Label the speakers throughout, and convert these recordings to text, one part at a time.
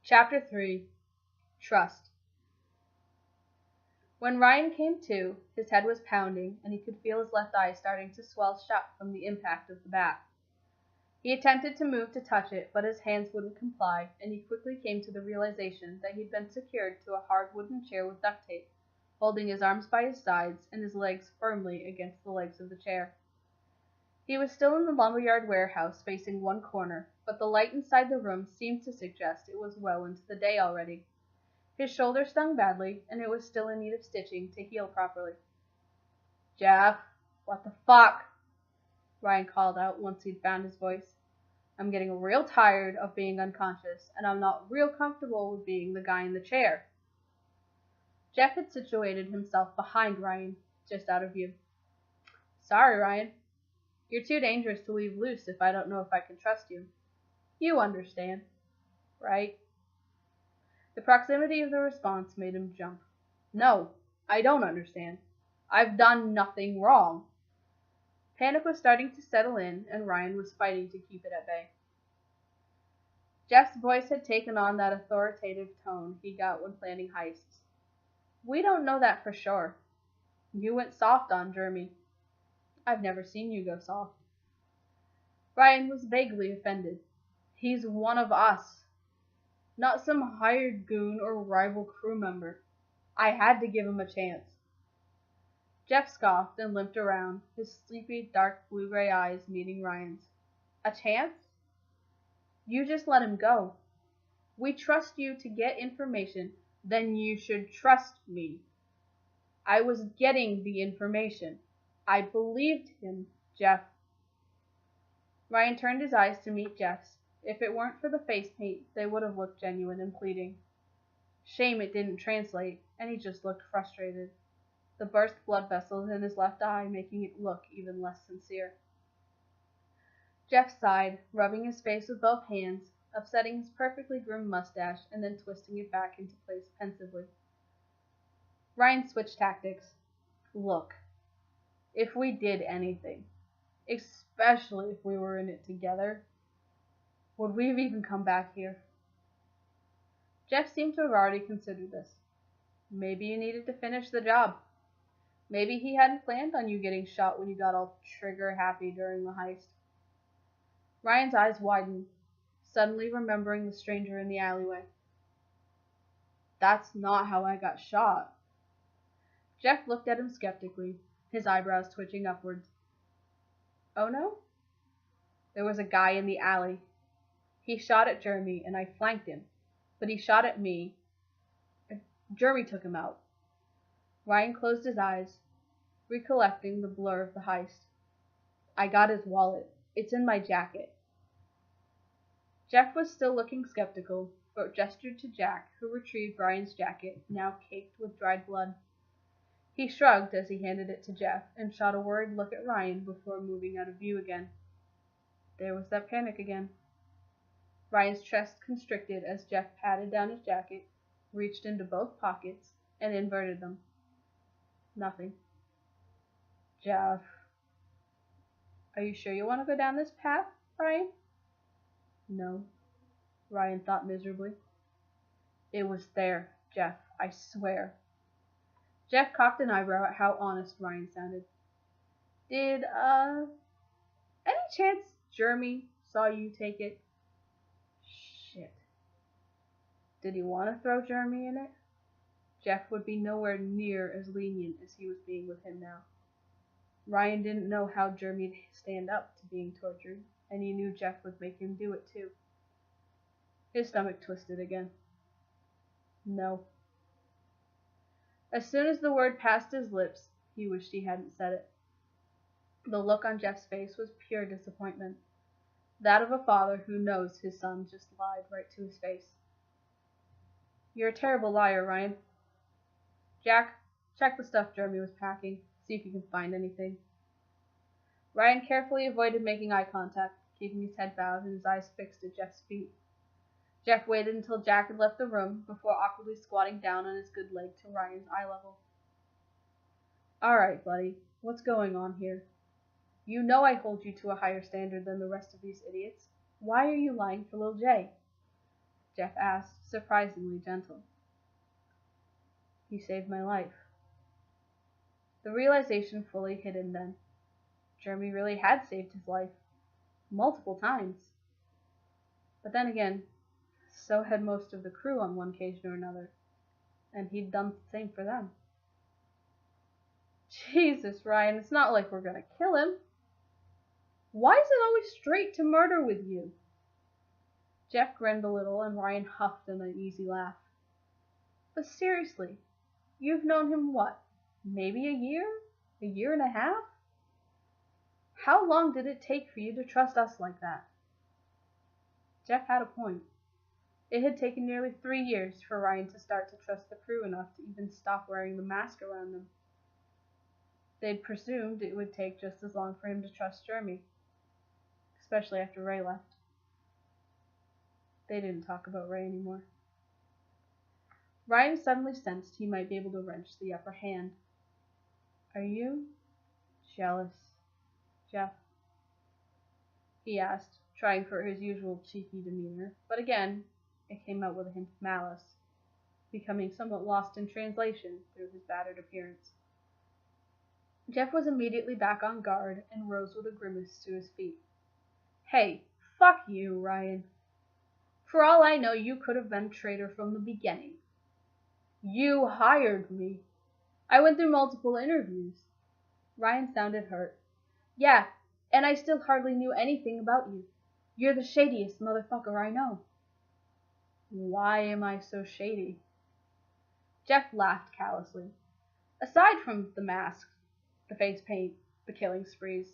Speaker 1: Chapter 3 Trust. When Ryan came to, his head was pounding, and he could feel his left eye starting to swell shut from the impact of the bat. He attempted to move to touch it, but his hands wouldn't comply, and he quickly came to the realization that he'd been secured to a hard wooden chair with duct tape, holding his arms by his sides and his legs firmly against the legs of the chair. He was still in the lumberyard warehouse, facing one corner, but the light inside the room seemed to suggest it was well into the day already. His shoulder stung badly, and it was still in need of stitching to heal properly. "Jeff, what the fuck?" Ryan called out once he'd found his voice. "I'm getting real tired of being unconscious, and I'm not real comfortable with being the guy in the chair." Jeff had situated himself behind Ryan, just out of view. "Sorry, Ryan. You're too dangerous to leave loose if I don't know if I can trust you. You understand, right?" The proximity of the response made him jump. "No, I don't understand. I've done nothing wrong." Panic was starting to settle in, and Ryan was fighting to keep it at bay. Jeff's voice had taken on that authoritative tone he got when planning heists. "We don't know that for sure. You went soft on Jeremy. I've never seen you go soft." Ryan was vaguely offended. "He's one of us. Not some hired goon or rival crew member. I had to give him a chance." Jeff scoffed and limped around, his sleepy, dark blue-gray eyes meeting Ryan's. "A chance? You just let him go. We trust you to get information, then you should trust me. I was getting the information. I believed him, Jeff." Ryan turned his eyes to meet Jeff's. If it weren't for the face paint, they would have looked genuine and pleading. Shame it didn't translate, and he just looked frustrated, the burst blood vessels in his left eye making it look even less sincere. Jeff sighed, rubbing his face with both hands, upsetting his perfectly groomed mustache and then twisting it back into place pensively. Ryan switched tactics. "Look, if we did anything, especially if we were in it together, would we have even come back here?" Jeff seemed to have already considered this. Maybe you needed to finish the job. Maybe he hadn't planned on you getting shot when you got all trigger-happy during the heist. Ryan's eyes widened, suddenly remembering the stranger in the alleyway. "That's not how I got shot." Jeff looked at him skeptically, his eyebrows twitching upwards. "Oh no? There was a guy in the alley. He shot at Jeremy, and I flanked him. But he shot at me. Jeremy took him out." Ryan closed his eyes, recollecting the blur of the heist. "I got his wallet. It's in my jacket." Jeff was still looking skeptical, but gestured to Jack, who retrieved Ryan's jacket, now caked with dried blood. He shrugged as he handed it to Jeff, and shot a worried look at Ryan before moving out of view again. There was that panic again. Ryan's chest constricted as Jeff patted down his jacket, reached into both pockets, and inverted them. Nothing. "Jeff, are you sure you want to go down this path, Ryan?" "No," Ryan thought miserably. "It was there, Jeff, I swear." Jeff cocked an eyebrow at how honest Ryan sounded. "Did, any chance Jeremy saw you take it?" "Shit. Did he want to throw Jeremy in it?" Jeff would be nowhere near as lenient as he was being with him now. Ryan didn't know how Jeremy'd stand up to being tortured, and he knew Jeff would make him do it too. His stomach twisted again. "No." As soon as the word passed his lips, he wished he hadn't said it. The look on Jeff's face was pure disappointment, that of a father who knows his son just lied right to his face. "You're a terrible liar, Ryan. Jack, check the stuff Jeremy was packing. See if you can find anything." Ryan carefully avoided making eye contact, keeping his head bowed and his eyes fixed at Jeff's feet. Jeff waited until Jack had left the room before awkwardly squatting down on his good leg to Ryan's eye level. "All right, buddy, what's going on here? You know I hold you to a higher standard than the rest of these idiots. Why are you lying for little Jay?" Jeff asked, surprisingly gentle. He saved my life. The realization fully hit him then. Jeremy really had saved his life. Multiple times. But then again, so had most of the crew on one occasion or another. And he'd done the same for them. Jesus, Ryan, it's not like we're gonna kill him. Why is it always straight to murder with you? Jeff grinned a little, and Ryan huffed an uneasy laugh. But seriously, you've known him what? Maybe a year? A year and a half? How long did it take for you to trust us like that? Jeff had a point. It had taken nearly 3 years for Ryan to start to trust the crew enough to even stop wearing the mask around them. They'd presumed it would take just as long for him to trust Jeremy, especially after Ray left. They didn't talk about Ray anymore. Ryan suddenly sensed he might be able to wrench the upper hand. Are you jealous, Jeff? He asked, trying for his usual cheeky demeanor, but again, it came out with a hint of malice, becoming somewhat lost in translation through his battered appearance. Jeff was immediately back on guard and rose with a grimace to his feet. Hey, fuck you, Ryan. For all I know, you could have been a traitor from the beginning. You hired me. I went through multiple interviews. Ryan sounded hurt. Yeah, and I still hardly knew anything about you. You're the shadiest motherfucker I know. Why am I so shady? Jeff laughed callously. Aside from the mask, the face paint, the killing sprees.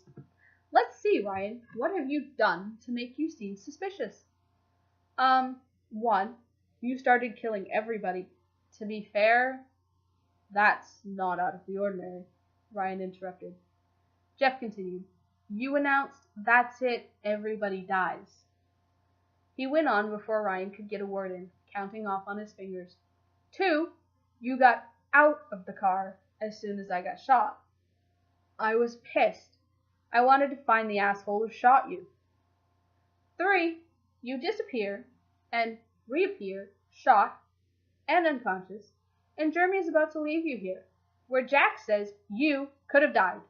Speaker 1: Let's see, Ryan, what have you done to make you seem suspicious? One, you started killing everybody. To be fair, that's not out of the ordinary, Ryan interrupted. Jeff continued. You announced, that's it, everybody dies. He went on before Ryan could get a word in, counting off on his fingers. 2, you got out of the car as soon as I got shot. I was pissed. I wanted to find the asshole who shot you. 3, you disappear and reappear, shot and unconscious, and Jeremy is about to leave you here, where Jack says you could have died.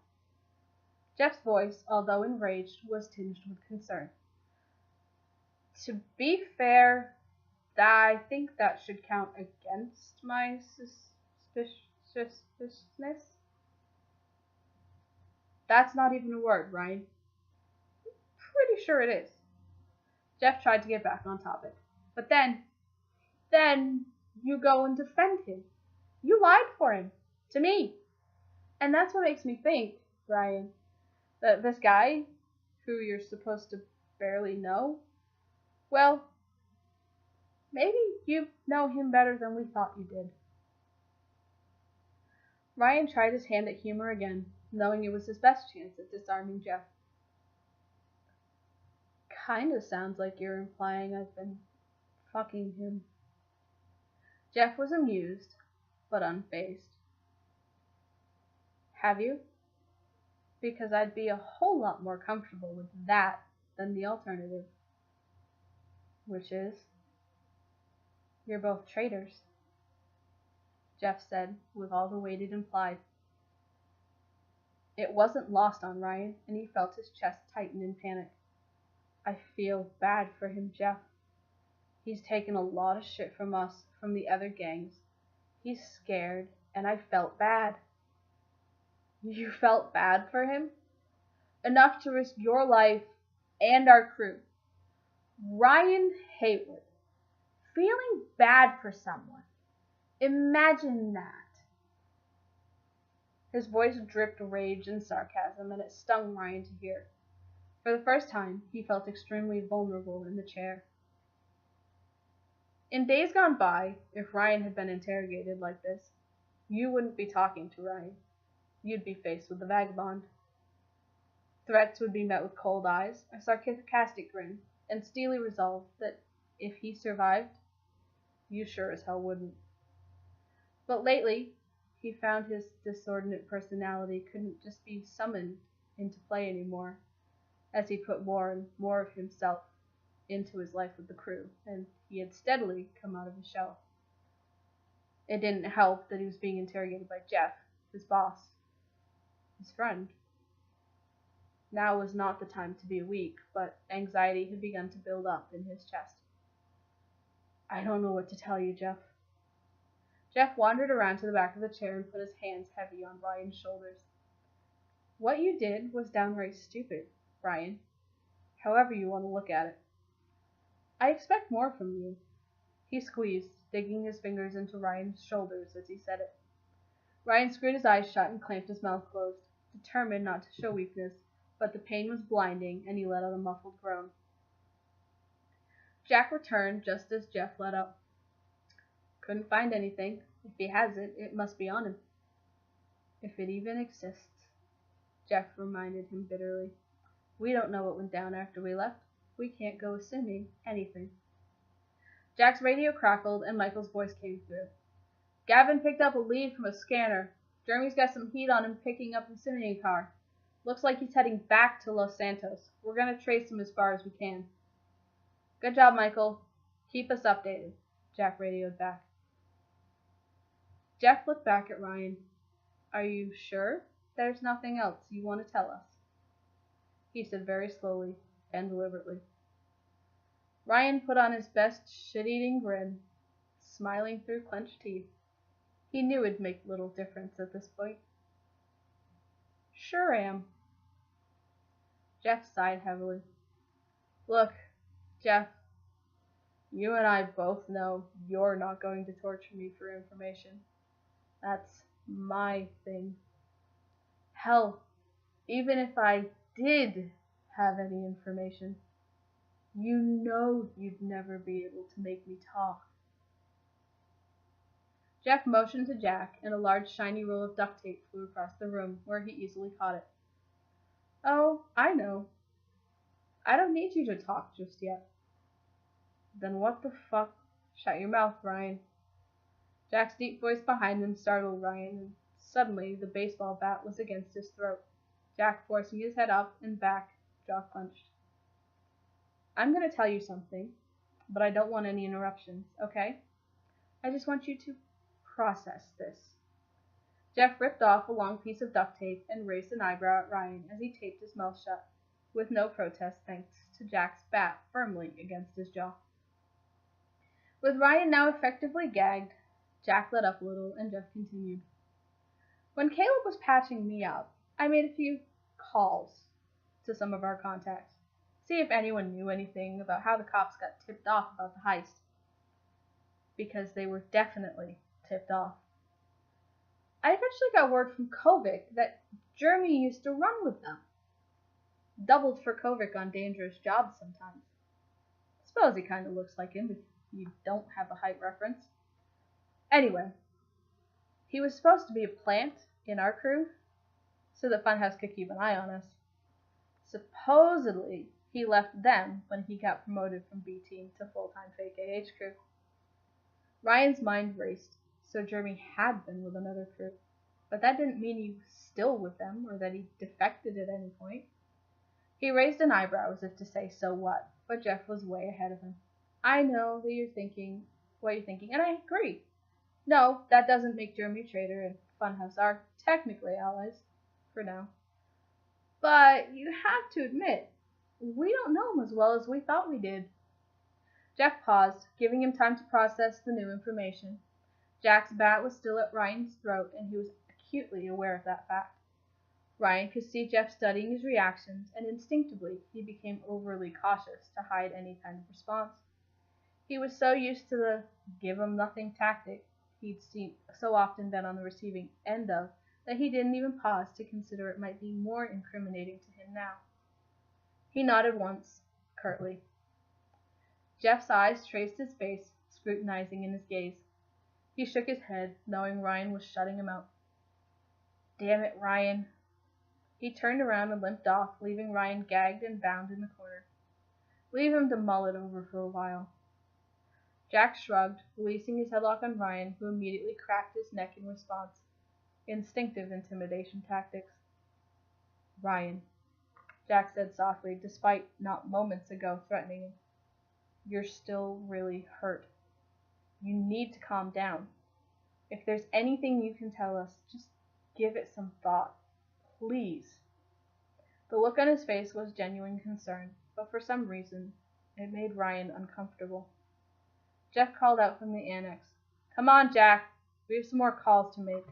Speaker 1: Jeff's voice, although enraged, was tinged with concern. To be fair, I think that should count against my suspiciousness. That's not even a word, Ryan. Pretty sure it is. Jeff tried to get back on topic. But then you go and defend him. You lied for him. To me. And that's what makes me think, Ryan, that this guy, who you're supposed to barely know, well, maybe you know him better than we thought you did. Ryan tried his hand at humor again, knowing it was his best chance at disarming Jeff. Kinda sounds like you're implying I've been fucking him. Jeff was amused, but unfazed. Have you? Because I'd be a whole lot more comfortable with that than the alternative. Which is, you're both traitors, Jeff said, with all the weight it implied. It wasn't lost on Ryan, and he felt his chest tighten in panic. I feel bad for him, Jeff. He's taken a lot of shit from us, from the other gangs. He's scared, and I felt bad. You felt bad for him? Enough to risk your life and our crew. Ryan Haywood. Feeling bad for someone. Imagine that. His voice dripped rage and sarcasm, and it stung Ryan to hear. For the first time, he felt extremely vulnerable in the chair. In days gone by, if Ryan had been interrogated like this, you wouldn't be talking to Ryan. You'd be faced with the vagabond. Threats would be met with cold eyes, a sarcastic grin, and steely resolve that if he survived, you sure as hell wouldn't. But lately, he found his disordinate personality couldn't just be summoned into play anymore, as he put more and more of himself into his life with the crew, and he had steadily come out of his shell. It didn't help that he was being interrogated by Jeff, his boss, his friend. Now was not the time to be weak, but anxiety had begun to build up in his chest. I don't know what to tell you, Jeff. Jeff wandered around to the back of the chair and put his hands heavy on Ryan's shoulders. What you did was downright stupid, Ryan. However you want to look at it. I expect more from you. He squeezed, digging his fingers into Ryan's shoulders as he said it. Ryan screwed his eyes shut and clamped his mouth closed, determined not to show weakness, but the pain was blinding, and he let out a muffled groan. Jack returned just as Jeff let up. Couldn't find anything. If he has it, it must be on him. If it even exists, Jeff reminded him bitterly. We don't know what went down after we left. We can't go assuming anything. Jack's radio crackled, and Michael's voice came through. Gavin picked up a lead from a scanner. Jeremy's got some heat on him picking up the Simeon car. Looks like he's heading back to Los Santos. We're going to trace him as far as we can. Good job, Michael. Keep us updated, Jack radioed back. Jeff looked back at Ryan. Are you sure there's nothing else you want to tell us? He said very slowly and deliberately. Ryan put on his best shit-eating grin, smiling through clenched teeth. He knew it'd make little difference at this point. Sure am. Jeff sighed heavily. Look, Jeff, you and I both know you're not going to torture me for information. That's my thing. Hell, even if I did have any information, you know you'd never be able to make me talk. Jeff motioned to Jack, and a large shiny roll of duct tape flew across the room, where he easily caught it. Oh, I know. I don't need you to talk just yet. Then what the fuck? Shut your mouth, Ryan. Jack's deep voice behind him startled Ryan, and suddenly the baseball bat was against his throat. Jack forcing his head up and back, jaw clenched. I'm going to tell you something, but I don't want any interruptions, okay? I just want you to process this. Jeff ripped off a long piece of duct tape and raised an eyebrow at Ryan as he taped his mouth shut, with no protest thanks to Jack's bat firmly against his jaw. With Ryan now effectively gagged, Jack let up a little and Jeff continued. When Caleb was patching me up, I made a few calls to some of our contacts, see if anyone knew anything about how the cops got tipped off about the heist. Because they were definitely tipped off. I eventually got word from Kovic that Jeremy used to run with them. Doubled for Kovic on dangerous jobs sometimes. Suppose he kind of looks like him if you don't have a height reference. Anyway, he was supposed to be a plant in our crew, so that Funhouse could keep an eye on us. Supposedly, he left them when he got promoted from B team to full-time fake AH crew. Ryan's mind raced, so Jeremy had been with another crew, but that didn't mean he was still with them or that he defected at any point. He raised an eyebrow as if to say, so what, but Jeff was way ahead of him. I know that you're thinking what you're thinking, and I agree. No, that doesn't make Jeremy a traitor, and Funhouse are technically allies, for now. But you have to admit, we don't know him as well as we thought we did. Jeff paused, giving him time to process the new information. Jack's bat was still at Ryan's throat, and he was acutely aware of that fact. Ryan could see Jeff studying his reactions, and instinctively he became overly cautious to hide any kind of response. He was so used to the give-him-nothing tactic he'd so often been on the receiving end of that he didn't even pause to consider it might be more incriminating to him now. He nodded once, curtly. Jeff's eyes traced his face, scrutinizing in his gaze. He shook his head, knowing Ryan was shutting him out. Damn it, Ryan. He turned around and limped off, leaving Ryan gagged and bound in the corner. Leave him to mull it over for a while. Jack shrugged, releasing his headlock on Ryan, who immediately cracked his neck in response. Instinctive intimidation tactics. Ryan, Jack said softly, despite not moments ago threatening him. You're still really hurt. You need to calm down. If there's anything you can tell us, just give it some thought. Please." The look on his face was genuine concern, but for some reason, it made Ryan uncomfortable. Jeff called out from the annex, "Come on, Jack. We have some more calls to make."